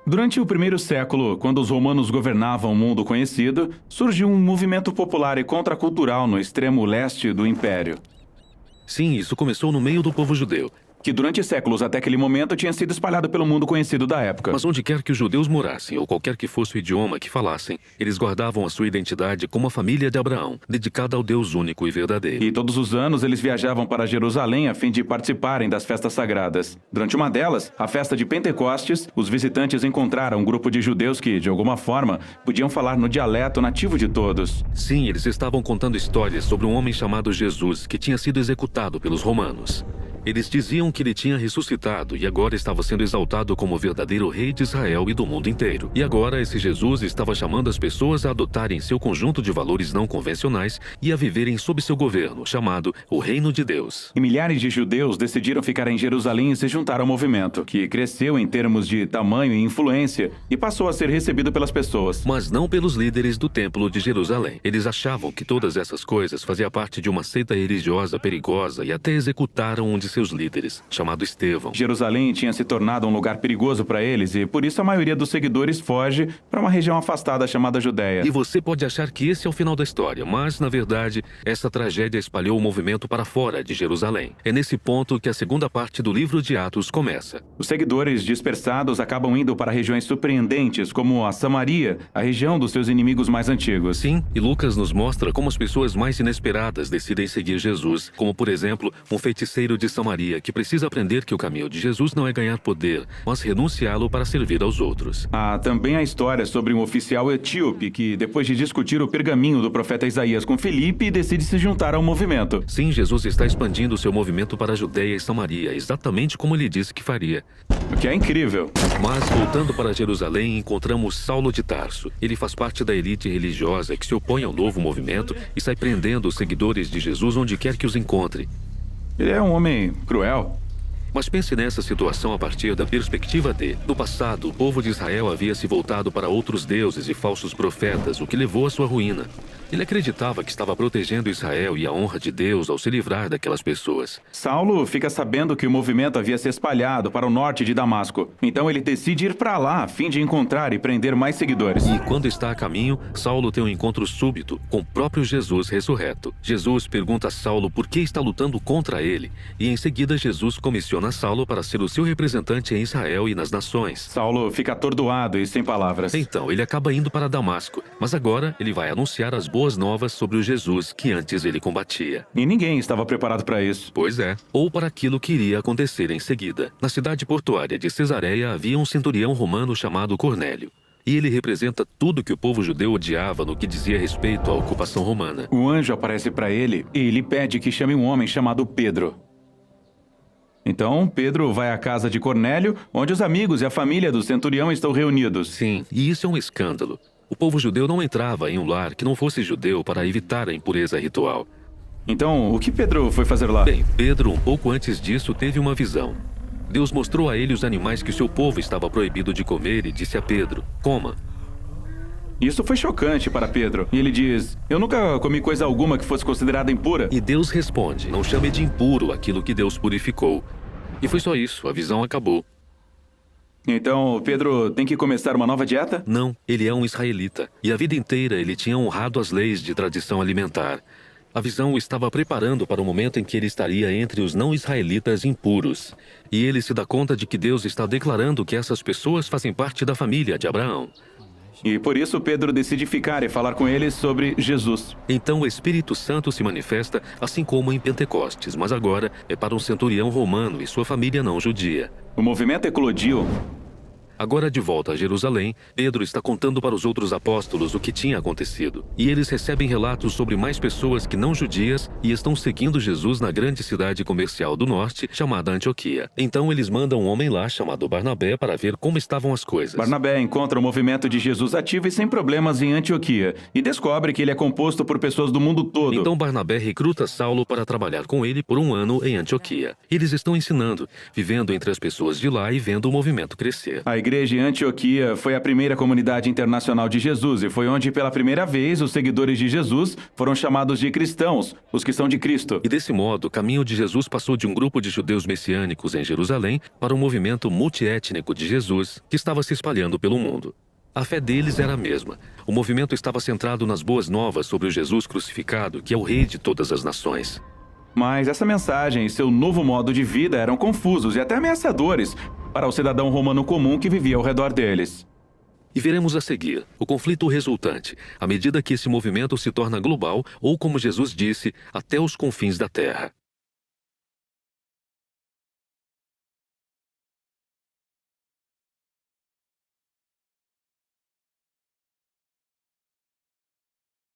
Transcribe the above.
Durante o primeiro século, quando os romanos governavam o mundo conhecido, surgiu um movimento popular e contracultural no extremo leste do império, Sim, isso começou no meio do povo judeu. que durante séculos até aquele momento tinha sido espalhado pelo mundo conhecido da época. Mas onde quer que os judeus morassem, ou qualquer que fosse o idioma que falassem, eles guardavam a sua identidade como a família de Abraão, dedicada ao Deus único e verdadeiro. E todos os anos eles viajavam para Jerusalém a fim de participarem das festas sagradas. Durante uma delas, a festa de Pentecostes, os visitantes encontraram um grupo de judeus que, de alguma forma, podiam falar no dialeto nativo de todos. Sim, eles estavam contando histórias sobre um homem chamado Jesus que tinha sido executado pelos romanos. Eles diziam que ele tinha ressuscitado e agora estava sendo exaltado como o verdadeiro rei de Israel e do mundo inteiro. E agora esse Jesus estava chamando as pessoas a adotarem seu conjunto de valores não convencionais e a viverem sob seu governo, chamado o Reino de Deus. E milhares de judeus decidiram ficar em Jerusalém e se juntar ao movimento, que cresceu em termos de tamanho e influência e passou a ser recebido pelas pessoas. Mas não pelos líderes do Templo de Jerusalém. Eles achavam que todas essas coisas faziam parte de uma seita religiosa perigosa e até executaram um de seus líderes, chamado Estevão. Jerusalém tinha se tornado um lugar perigoso para eles e por isso a maioria dos seguidores foge para uma região afastada chamada Judéia. E você pode achar que esse é o final da história, mas, na verdade, essa tragédia espalhou o movimento para fora de Jerusalém. É nesse ponto que a segunda parte do livro de Atos começa. Os seguidores dispersados acabam indo para regiões surpreendentes, como a Samaria, a região dos seus inimigos mais antigos. Sim, e Lucas nos mostra como as pessoas mais inesperadas decidem seguir Jesus, como, por exemplo, um feiticeiro de Samaria que precisa aprender que o caminho de Jesus não é ganhar poder, mas renunciá-lo para servir aos outros. Há também a história sobre um oficial etíope que, depois de discutir o pergaminho do profeta Isaías com Filipe, decide se juntar ao movimento. Sim, Jesus está expandindo seu movimento para a Judéia e Samaria, exatamente como ele disse que faria. O que é incrível. Mas, voltando para Jerusalém, encontramos Saulo de Tarso. Ele faz parte da elite religiosa que se opõe ao novo movimento e sai prendendo os seguidores de Jesus onde quer que os encontre. Ele é um homem cruel. Mas pense nessa situação a partir da perspectiva de... No passado, o povo de Israel havia se voltado para outros deuses e falsos profetas, o que levou à sua ruína. Ele acreditava que estava protegendo Israel e a honra de Deus ao se livrar daquelas pessoas. Saulo fica sabendo que o movimento havia se espalhado para o norte de Damasco. Então ele decide ir para lá a fim de encontrar e prender mais seguidores. E quando está a caminho, Saulo tem um encontro súbito com o próprio Jesus ressurreto. Jesus pergunta a Saulo por que está lutando contra ele. E em seguida Jesus comissiona Saulo para ser o seu representante em Israel e nas nações. Saulo fica atordoado e sem palavras. Então, ele acaba indo para Damasco. Mas agora ele vai anunciar as boas novas sobre o Jesus que antes ele combatia. E ninguém estava preparado para isso. Pois é, ou para aquilo que iria acontecer em seguida. Na cidade portuária de Cesareia havia um centurião romano chamado Cornélio. E ele representa tudo que o povo judeu odiava no que dizia respeito à ocupação romana. O anjo aparece para ele e lhe pede que chame um homem chamado Pedro. Então, Pedro vai à casa de Cornélio, onde os amigos e a família do centurião estão reunidos. Sim, e isso é um escândalo. O povo judeu não entrava em um lar que não fosse judeu para evitar a impureza ritual. Então, o que Pedro foi fazer lá? Bem, Pedro, um pouco antes disso, teve uma visão. Deus mostrou a ele os animais que o seu povo estava proibido de comer e disse a Pedro: coma. Isso foi chocante para Pedro. E ele diz: eu nunca comi coisa alguma que fosse considerada impura. E Deus responde: não chame de impuro aquilo que Deus purificou. E foi só isso, a visão acabou. Então, Pedro tem que começar uma nova dieta? Não, ele é um israelita. E a vida inteira ele tinha honrado as leis de tradição alimentar. A visão o estava preparando para o momento em que ele estaria entre os não-israelitas impuros. E ele se dá conta de que Deus está declarando que essas pessoas fazem parte da família de Abraão. E por isso Pedro decide ficar e falar com eles sobre Jesus. Então o Espírito Santo se manifesta assim como em Pentecostes, mas agora é para um centurião romano e sua família não judia. O movimento eclodiu. Agora de volta a Jerusalém, Pedro está contando para os outros apóstolos o que tinha acontecido. E eles recebem relatos sobre mais pessoas que não judias e estão seguindo Jesus na grande cidade comercial do norte, chamada Antioquia. Então eles mandam um homem lá chamado Barnabé para ver como estavam as coisas. Barnabé encontra o movimento de Jesus ativo e sem problemas em Antioquia e descobre que ele é composto por pessoas do mundo todo. Então Barnabé recruta Saulo para trabalhar com ele por um ano em Antioquia. Eles estão ensinando, vivendo entre as pessoas de lá e vendo o movimento crescer. A igreja em Antioquia foi a primeira comunidade internacional de Jesus e foi onde, pela primeira vez, os seguidores de Jesus foram chamados de cristãos, os que são de Cristo. E desse modo, o caminho de Jesus passou de um grupo de judeus messiânicos em Jerusalém para um movimento multiétnico de Jesus que estava se espalhando pelo mundo. A fé deles era a mesma. O movimento estava centrado nas boas novas sobre o Jesus crucificado, que é o Rei de todas as nações. Mas essa mensagem e seu novo modo de vida eram confusos e até ameaçadores para o cidadão romano comum que vivia ao redor deles. E veremos a seguir o conflito resultante, à medida que esse movimento se torna global ou, como Jesus disse, até os confins da terra.